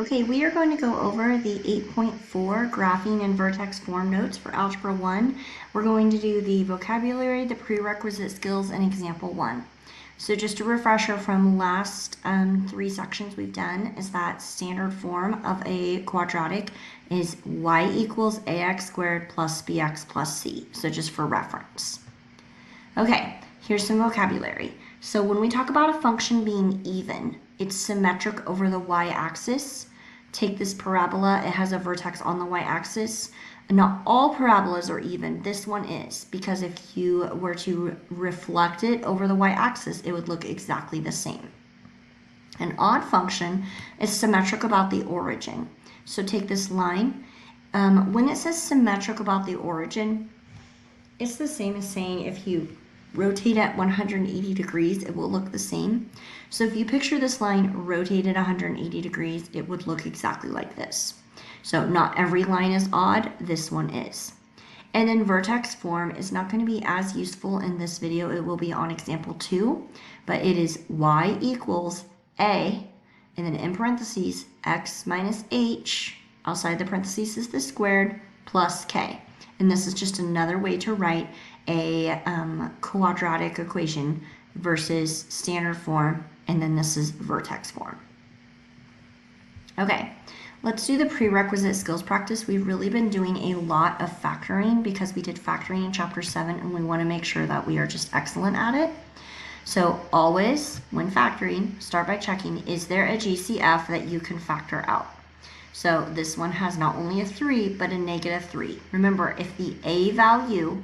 Okay, we are going to go over the 8.4 graphing and vertex form notes for Algebra 1. We're going to do the vocabulary, the prerequisite skills, and example 1. So just a refresher from last 3 sections we've done is that standard form of a quadratic is y equals ax squared plus bx plus c. So just for reference. Okay, here's some vocabulary. So when we talk about a function being even, it's symmetric over the y-axis. Take this parabola, it has a vertex on the y-axis. Not all parabolas are even, this one is, because if you were to reflect it over the y-axis, it would look exactly the same. An odd function is symmetric about the origin. So take this line. When it says symmetric about the origin, it's the same as saying if you rotate at 180 degrees, it will look the same. So if you picture this line rotated 180 degrees, it would look exactly like this. So not every line is odd, this one is. And then vertex form is not going to be as useful in this video. It will be on example 2, but it is y equals a, and then in parentheses, x minus h, outside the parentheses is the squared, plus k. And this is just another way to write a quadratic equation versus standard form, and then this is vertex form. Okay, let's do the prerequisite skills practice. We've really been doing a lot of factoring because we did factoring in chapter 7, and we want to make sure that we are just excellent at it. So always, when factoring, start by checking, is there a GCF that you can factor out? So this one has not only a 3, but a negative 3. Remember, if the a value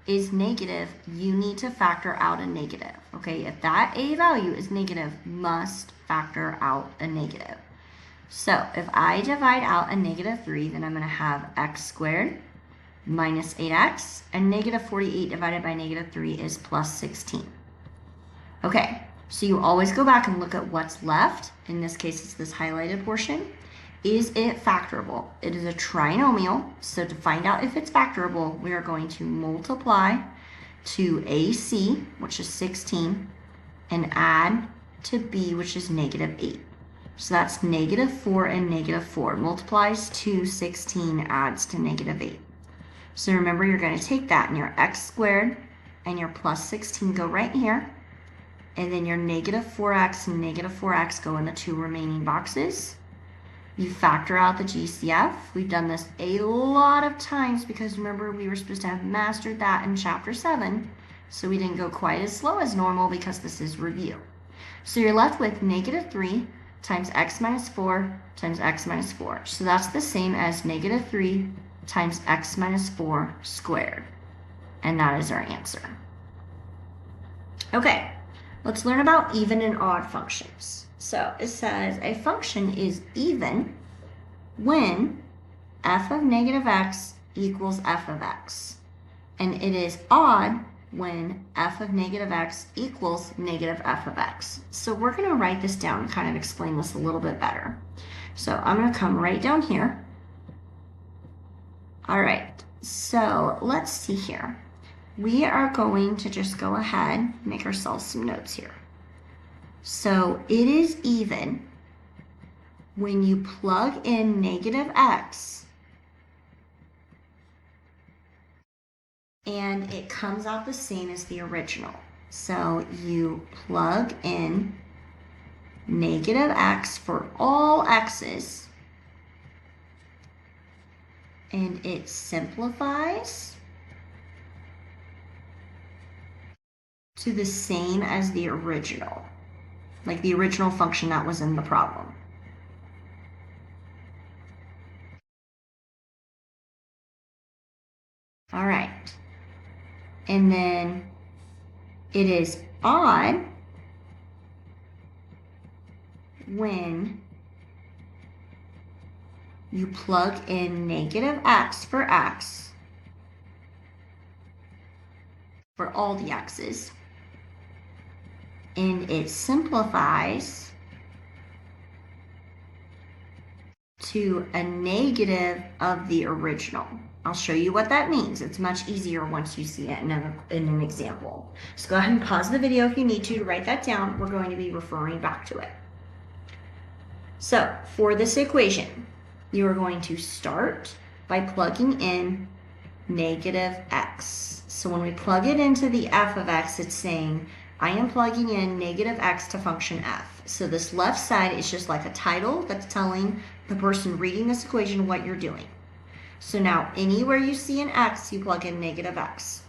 is negative, you need to factor out a negative. Okay, if that a value is negative, must factor out a negative. So if I divide out a negative 3, then I'm going to have x squared minus 8x, and negative 48 divided by negative 3 is plus 16. Okay, so you always go back and look at what's left. In this case, it's this highlighted portion. Is it factorable? It is a trinomial, so to find out if it's factorable, we are going to multiply to AC, which is 16, and add to B, which is negative 8. So that's negative 4 and negative 4. Multiplies to 16, adds to negative 8. So remember, you're going to take that, and your x squared and your plus 16 go right here, and then your negative 4x and negative 4x go in the 2 remaining boxes. You factor out the GCF. We've done this a lot of times because remember we were supposed to have mastered that in chapter 7, so we didn't go quite as slow as normal because this is review. So you're left with negative 3 times x minus 4 times x minus 4. So that's the same as negative 3 times x minus 4 squared. And that is our answer. Okay, let's learn about even and odd functions. So it says a function is even when f of negative x equals f of x. And it is odd when f of negative x equals negative f of x. So we're going to write this down and kind of explain this a little bit better. So I'm going to come right down here. All right, so let's see here. We are going to just go ahead and make ourselves some notes here. So it is even when you plug in negative x and it comes out the same as the original. So you plug in negative x for all x's and it simplifies to the same as the original. Like the original function that was in the problem. All right. And then it is odd when you plug in negative x for x for all the x's. And it simplifies to a negative of the original. I'll show you what that means. It's much easier once you see it in an example. So go ahead and pause the video if you need to write that down. We're going to be referring back to it. So for this equation, you are going to start by plugging in negative x. So when we plug it into the f of x, it's saying, I am plugging in negative x to function f. So this left side is just like a title that's telling the person reading this equation what you're doing. So now anywhere you see an x, you plug in negative x.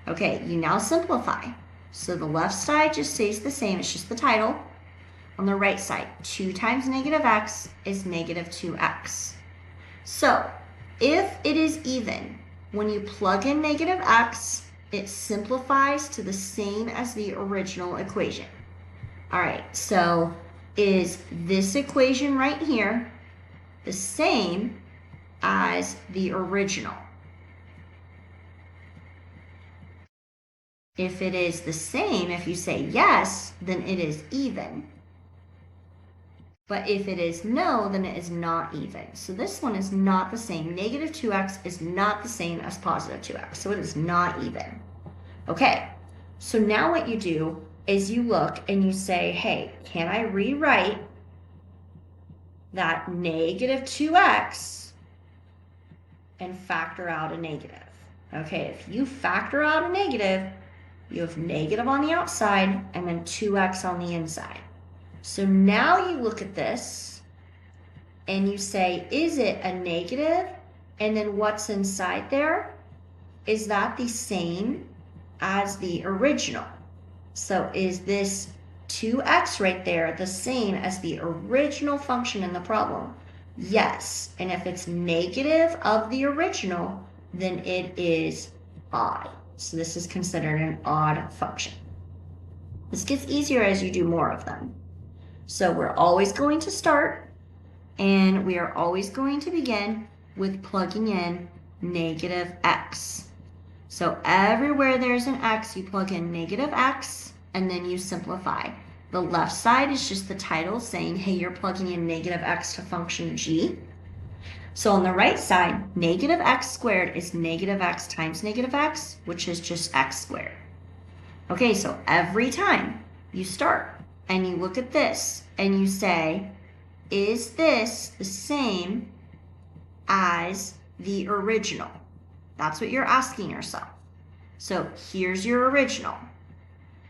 Okay, you now simplify. So the left side just stays the same, it's just the title. On the right side, 2 times negative x is negative 2x. So if it is even, when you plug in negative x, it simplifies to the same as the original equation. All right, so is this equation right here the same as the original? If it is the same, if you say yes, then it is even. But if it is no, then it is not even. So this one is not the same. Negative 2x is not the same as positive 2x. So it is not even. Okay, so now what you do is you look and you say, hey, can I rewrite that negative 2x and factor out a negative? Okay, if you factor out a negative, you have negative on the outside and then 2x on the inside. So now you look at this and you say, is it a negative? And then what's inside there? Is that the same as the original? So is this 2x right there the same as the original function in the problem? Yes. And if it's negative of the original, then it is odd. So this is considered an odd function. This gets easier as you do more of them. So we're always going to start, and we are always going to begin with plugging in negative x. So everywhere there's an x, you plug in negative x, and then you simplify. The left side is just the title saying, hey, you're plugging in negative x to function g. So on the right side, negative x squared is negative x times negative x, which is just x squared. Okay, so every time you start, and you look at this and you say, is this the same as the original? That's what you're asking yourself. So here's your original,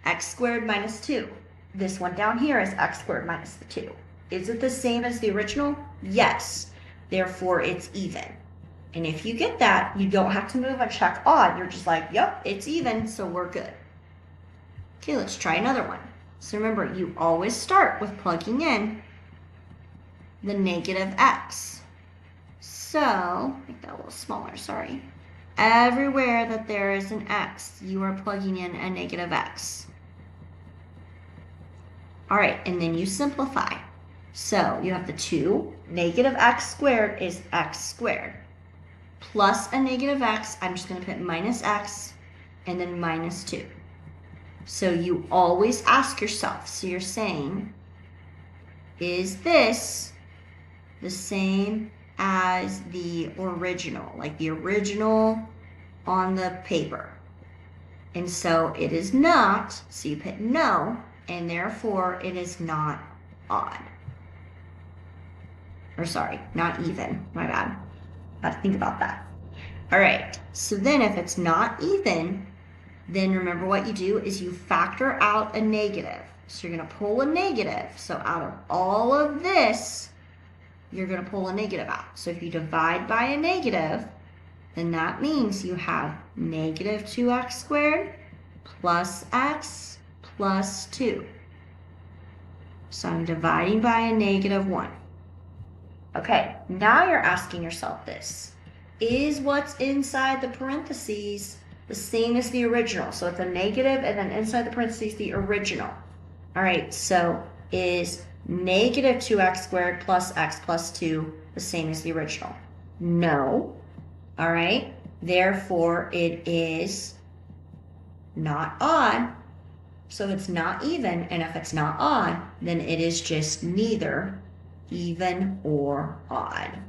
x squared minus 2. This one down here is x squared minus the 2. Is it the same as the original? Yes. Therefore, it's even. And if you get that, you don't have to move and check odd. You're just like, yep, it's even, so we're good. Okay, let's try another one. So remember, you always start with plugging in the negative x. So, make that a little smaller, sorry. Everywhere that there is an x, you are plugging in a negative x. All right, and then you simplify. So you have the 2, negative x squared is x squared. Plus a negative x, I'm just going to put minus x, and then minus 2. So you always ask yourself, so you're saying, is this the same as the original, like the original on the paper? And so it is not, so you put no, and therefore it is not odd. Or sorry, not even, my bad. I have to think about that. All right, so then if it's not even, then remember what you do is you factor out a negative. So you're going to pull a negative. So out of all of this, you're going to pull a negative out. So if you divide by a negative, then that means you have negative 2x squared plus x plus 2. So I'm dividing by a negative 1. Okay, now you're asking yourself this. Is what's inside the parentheses the same as the original? So it's a negative and then inside the parentheses the original. All right, so is negative 2x squared plus x plus 2 the same as the original? No. All right, therefore it is not odd. So it's not even, and if it's not odd, then it is just neither even or odd.